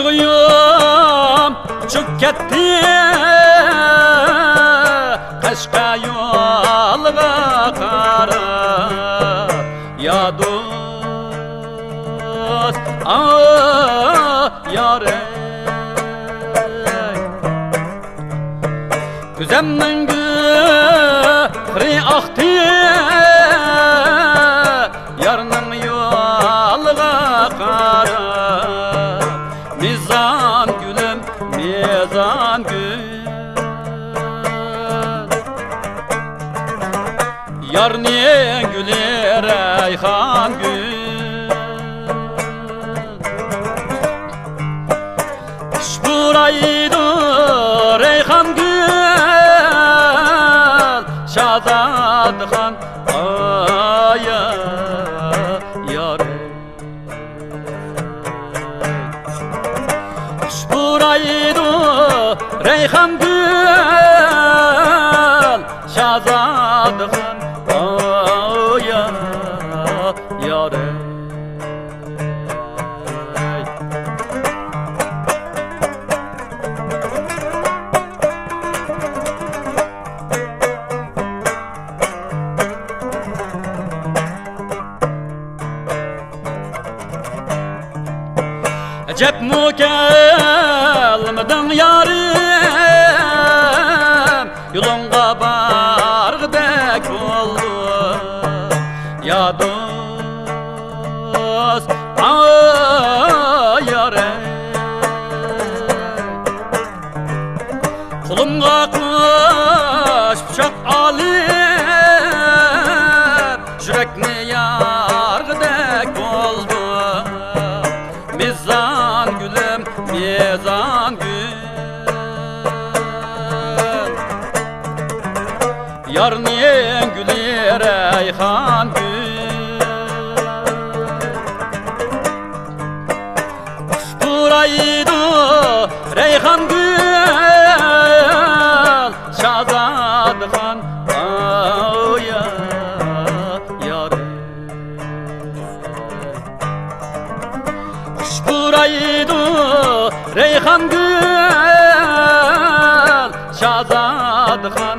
Tuyguyum uçup ketdi Kaşka yolga qarab Ya dost, yar ey Güzemmin gıhri aktı Yarının yolga qarab Mizan gülüm, mizan gül Yar niye güler reyhan gül Şburaydı reyhan gül Şazadxan aya yar Şburaydı reyhan gül Şazadxan aya yar Cep mukelmedin yarim Yolunga bargdek oldu Ya dost, yar ey Kulumga kuş bıçak alıp Yürekni yargdek oldu Mizan gülüm, mizan gül Yar niye güler reyhan gül Şburaydı reyhan gül Şazadxan aya yar Şburaydı reyhan gül Şazadxan